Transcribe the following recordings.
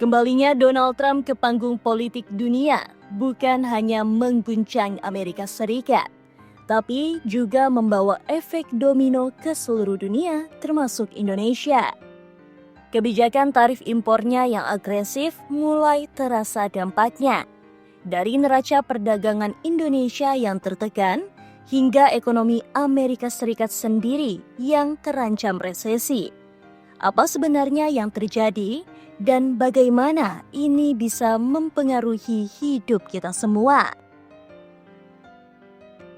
Kembalinya Donald Trump ke panggung politik dunia bukan hanya mengguncang Amerika Serikat, tapi juga membawa efek domino ke seluruh dunia termasuk Indonesia. Kebijakan tarif impornya yang agresif mulai terasa dampaknya. Dari neraca perdagangan Indonesia yang tertekan hingga ekonomi Amerika Serikat sendiri yang terancam resesi. Apa sebenarnya yang terjadi dan bagaimana ini bisa mempengaruhi hidup kita semua?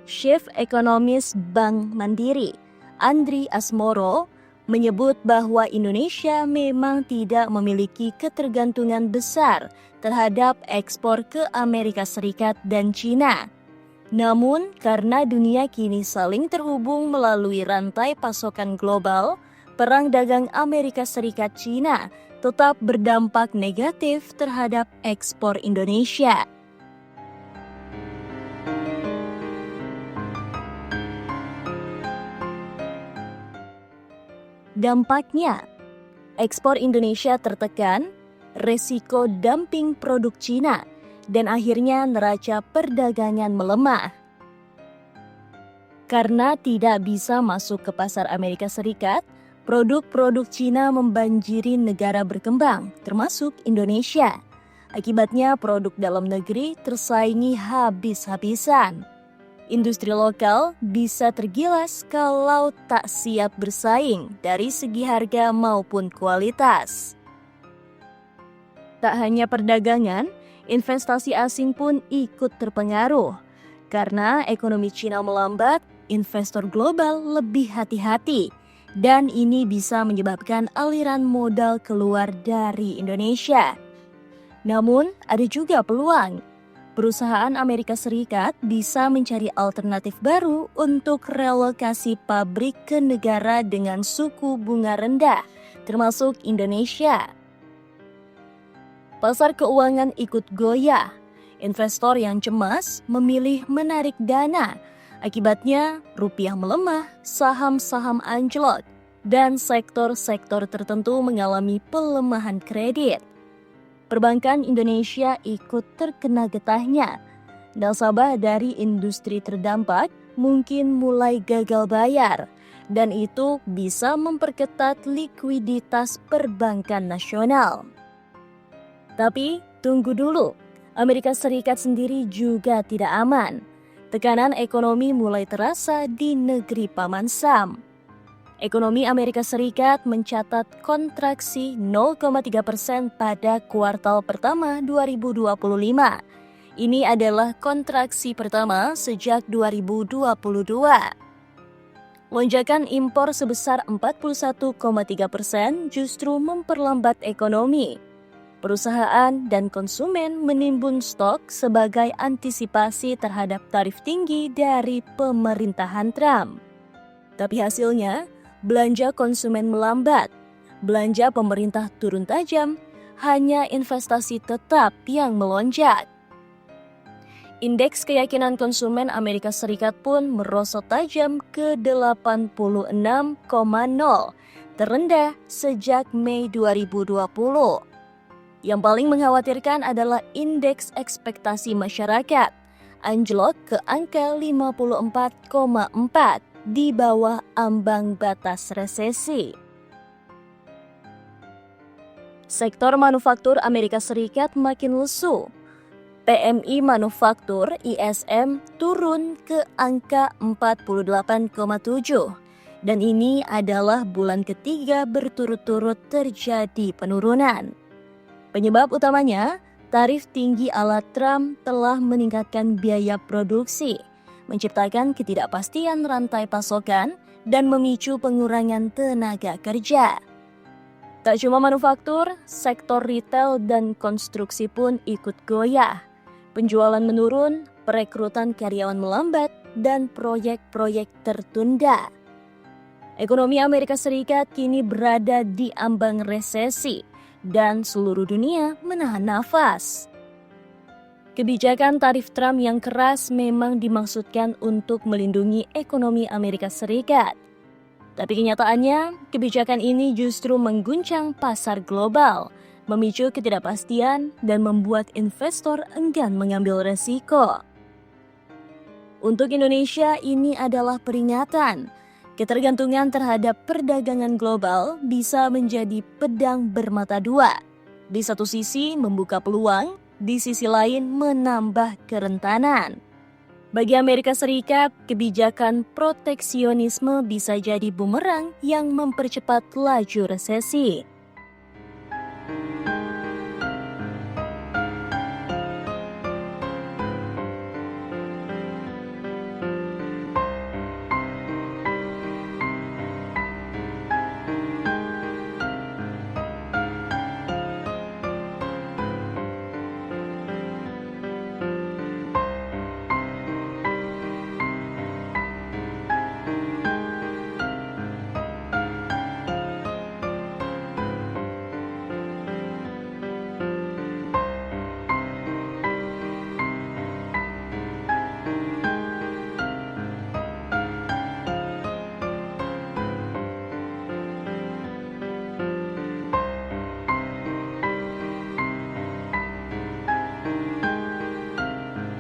Chief Economist Bank Mandiri, Andri Asmoro, menyebut bahwa Indonesia memang tidak memiliki ketergantungan besar terhadap ekspor ke Amerika Serikat dan China. Namun, karena dunia kini saling terhubung melalui rantai pasokan global, perang dagang Amerika Serikat-China tetap berdampak negatif terhadap ekspor Indonesia. Dampaknya, ekspor Indonesia tertekan, resiko dumping produk Cina, dan akhirnya neraca perdagangan melemah. Karena tidak bisa masuk ke pasar Amerika Serikat, produk-produk Cina membanjiri negara berkembang, termasuk Indonesia. Akibatnya produk dalam negeri tersaingi habis-habisan. Industri lokal bisa tergilas kalau tak siap bersaing dari segi harga maupun kualitas. Tak hanya perdagangan, investasi asing pun ikut terpengaruh. Karena ekonomi Cina melambat, investor global lebih hati-hati. Dan ini bisa menyebabkan aliran modal keluar dari Indonesia. Namun, ada juga peluang. Perusahaan Amerika Serikat bisa mencari alternatif baru untuk relokasi pabrik ke negara dengan suku bunga rendah, termasuk Indonesia. Pasar keuangan ikut goyah. Investor yang cemas memilih menarik dana. Akibatnya, rupiah melemah, saham-saham anjlok, dan sektor-sektor tertentu mengalami pelemahan kredit. Perbankan Indonesia ikut terkena getahnya. Nasabah dari industri terdampak mungkin mulai gagal bayar, dan itu bisa memperketat likuiditas perbankan nasional. Tapi tunggu dulu, Amerika Serikat sendiri juga tidak aman. Tekanan ekonomi mulai terasa di negeri Paman Sam. Ekonomi Amerika Serikat mencatat kontraksi 0,3% pada kuartal pertama 2025. Ini adalah kontraksi pertama sejak 2022. Lonjakan impor sebesar 41,3% justru memperlambat ekonomi. Perusahaan dan konsumen menimbun stok sebagai antisipasi terhadap tarif tinggi dari pemerintahan Trump. Tapi hasilnya, belanja konsumen melambat, belanja pemerintah turun tajam, hanya investasi tetap yang melonjak. Indeks keyakinan konsumen Amerika Serikat pun merosot tajam ke 86,0, terendah sejak Mei 2020. Yang paling mengkhawatirkan adalah indeks ekspektasi masyarakat, anjlok ke angka 54,4. Di bawah ambang batas resesi. Sektor manufaktur Amerika Serikat makin lesu. PMI manufaktur ISM turun ke angka 48,7 dan ini adalah bulan ketiga berturut-turut terjadi penurunan. Penyebab utamanya, tarif tinggi ala Trump telah meningkatkan biaya produksi, menciptakan ketidakpastian rantai pasokan, dan memicu pengurangan tenaga kerja. Tak cuma manufaktur, sektor retail dan konstruksi pun ikut goyah. Penjualan menurun, perekrutan karyawan melambat, dan proyek-proyek tertunda. Ekonomi Amerika Serikat kini berada di ambang resesi, dan seluruh dunia menahan nafas. Kebijakan tarif Trump yang keras memang dimaksudkan untuk melindungi ekonomi Amerika Serikat. Tapi kenyataannya, kebijakan ini justru mengguncang pasar global memicu ketidakpastian dan membuat investor enggan mengambil resiko. Untuk Indonesia, ini adalah peringatan. Ketergantungan terhadap perdagangan global bisa menjadi pedang bermata dua. Di satu sisi membuka peluang, di sisi lain menambah kerentanan. Bagi Amerika Serikat, kebijakan proteksionisme bisa jadi bumerang yang mempercepat laju resesi.